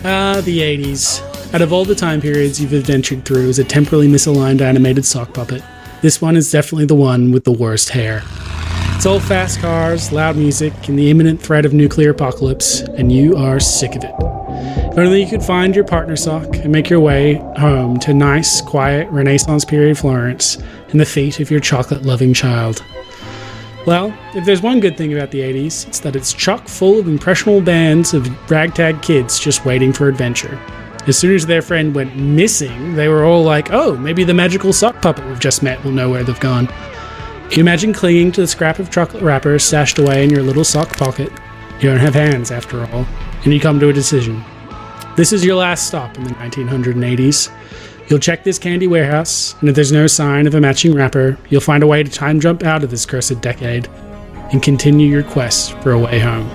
The 80s. Out of all the time periods you've adventured through as a temporally misaligned animated sock puppet, this one is definitely the one with the worst hair. It's all fast cars, loud music, and the imminent threat of nuclear apocalypse, and you are sick of it. If only you could find your partner sock and make your way home to nice, quiet, Renaissance period Florence and the feet of your chocolate-loving child. Well, if there's one good thing about the 80s, it's that it's chock full of impressionable bands of ragtag kids just waiting for adventure. As soon as their friend went missing, they were all like, oh, maybe the magical sock puppet we've just met will know where they've gone. Can you imagine clinging to the scrap of chocolate wrapper stashed away in your little sock pocket? You don't have hands, after all, and you come to a decision. This is your last stop in the 1980s. You'll check this candy warehouse, and if there's no sign of a matching wrapper, you'll find a way to time jump out of this cursed decade and continue your quest for a way home.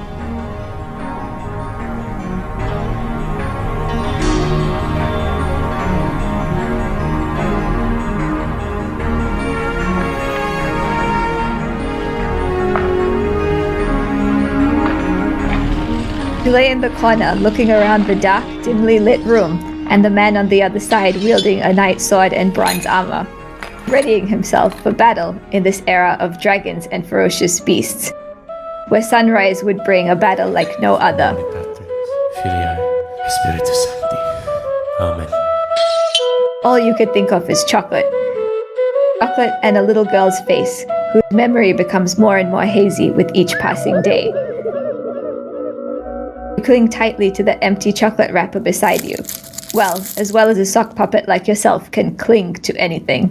You lay in the corner, looking around the dark, dimly lit room, and the man on the other side wielding a knight sword and bronze armor, readying himself for battle in this era of dragons and ferocious beasts, where sunrise would bring a battle like no other. Amen. All you could think of is chocolate. Chocolate and a little girl's face, whose memory becomes more and more hazy with each passing day. You cling tightly to the empty chocolate wrapper beside you. Well as a sock puppet like yourself can cling to anything.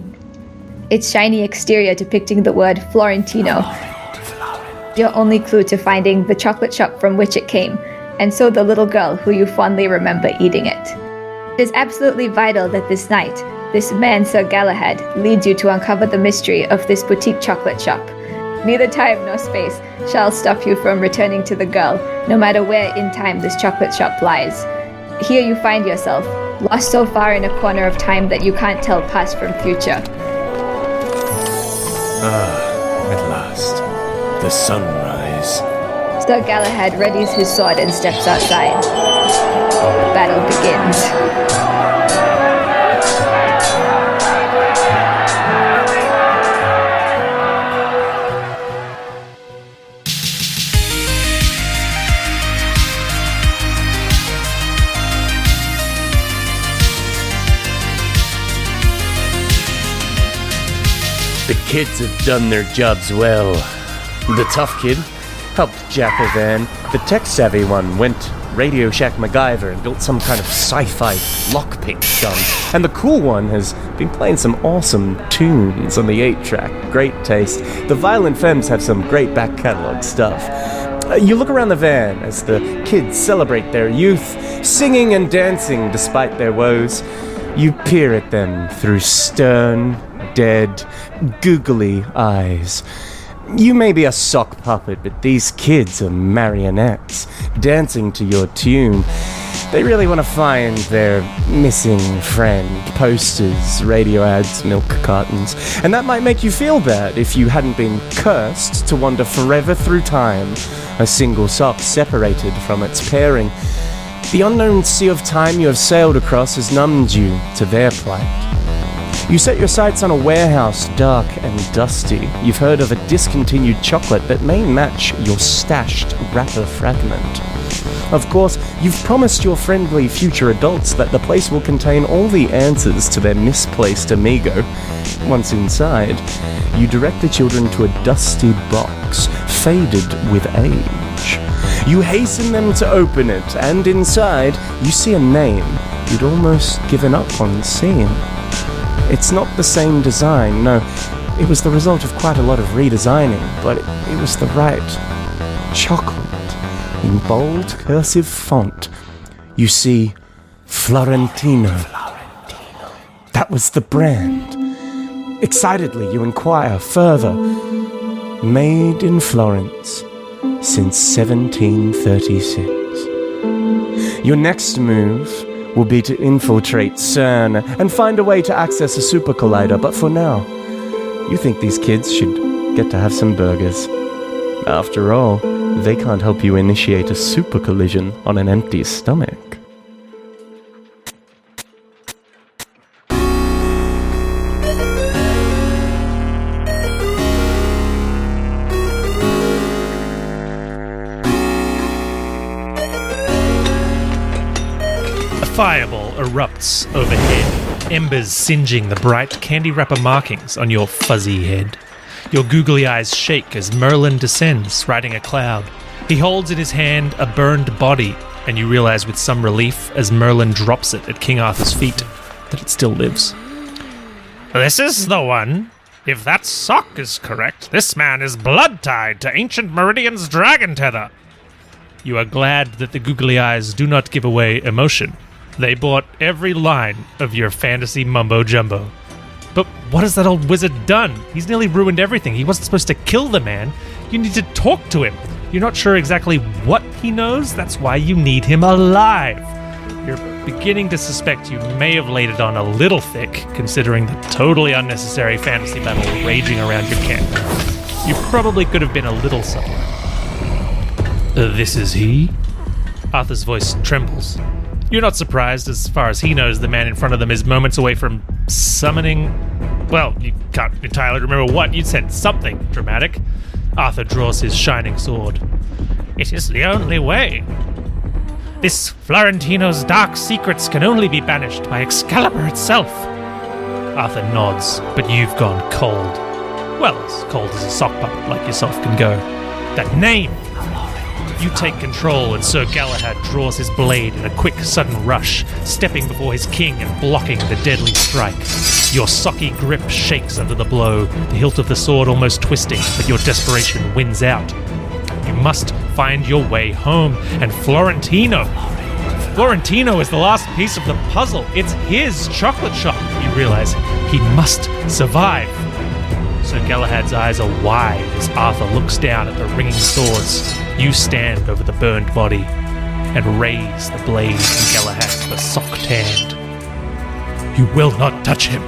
Its shiny exterior depicting the word Florentino, your only clue to finding the chocolate shop from which it came, and so the little girl who you fondly remember eating it. It is absolutely vital that this night, this man Sir Galahad leads you to uncover the mystery of this boutique chocolate shop. Neither time nor space shall stop you from returning to the girl, no matter where in time this chocolate shop lies. Here you find yourself, lost so far in a corner of time that you can't tell past from future. At last, the sunrise. Sir Galahad readies his sword and steps outside. Battle begins. The kids have done their jobs well. The tough kid helped jack a van. The tech-savvy one went Radio Shack MacGyver and built some kind of sci-fi lockpick gun. And the cool one has been playing some awesome tunes on the 8-track. Great taste. The Violent Femmes have some great back catalog stuff. You look around the van as the kids celebrate their youth, singing and dancing despite their woes. You peer at them through stern, dead, googly eyes. You may be a sock puppet, but these kids are marionettes, dancing to your tune. They really want to find their missing friend. Posters, radio ads, milk cartons. And that might make you feel bad if you hadn't been cursed to wander forever through time, a single sock separated from its pairing. The unknown sea of time you have sailed across has numbed you to their plight. You set your sights on a warehouse, dark and dusty. You've heard of a discontinued chocolate that may match your stashed wrapper fragment. Of course, you've promised your friendly future adults that the place will contain all the answers to their misplaced amigo. Once inside, you direct the children to a dusty box, faded with age. You hasten them to open it, and inside, you see a name you'd almost given up on seeing. It's not the same design, no. It was the result of quite a lot of redesigning, but it was the right chocolate. In bold, cursive font, you see Florentino. That was the brand. Excitedly, you inquire further. Made in Florence since 1736. Your next move will be to infiltrate CERN and find a way to access a super collider, but for now, you think these kids should get to have some burgers. After all, they can't help you initiate a super collision on an empty stomach. fireball erupts overhead, embers singeing the bright candy wrapper markings on your fuzzy head. Your googly eyes shake as Merlin descends, riding a cloud. He holds in his hand a burned body, and you realize with some relief as Merlin drops it at King Arthur's feet that it still lives. This is the one. If that sock is correct, this man is blood-tied to ancient Meridian's dragon tether. You are glad that the googly eyes do not give away emotion. They bought every line of your fantasy mumbo-jumbo. But what has that old wizard done? He's nearly ruined everything. He wasn't supposed to kill the man. You need to talk to him. You're not sure exactly what he knows. That's why you need him alive. You're beginning to suspect you may have laid it on a little thick, considering the totally unnecessary fantasy battle raging around your camp. You probably could have been a little subtler. This is he? Arthur's voice trembles. You're not surprised. As far as he knows, the man in front of them is moments away from summoning... Well, you can't entirely remember what. You said something dramatic. Arthur draws his shining sword. It is the only way. This Florentino's dark secrets can only be banished by Excalibur itself. Arthur nods, but you've gone cold. Well, as cold as a sock puppet like yourself can go. That name! You take control, and Sir Galahad draws his blade in a quick, sudden rush, stepping before his king and blocking the deadly strike. Your socky grip shakes under the blow, the hilt of the sword almost twisting, but your desperation wins out. You must find your way home, and Florentino is the last piece of the puzzle. It's his chocolate shop. You realize he must survive. Sir Galahad's eyes are wide as Arthur looks down at the ringing swords. You stand over the burned body and raise the blade in Galahad's besocked hand. You will not touch him.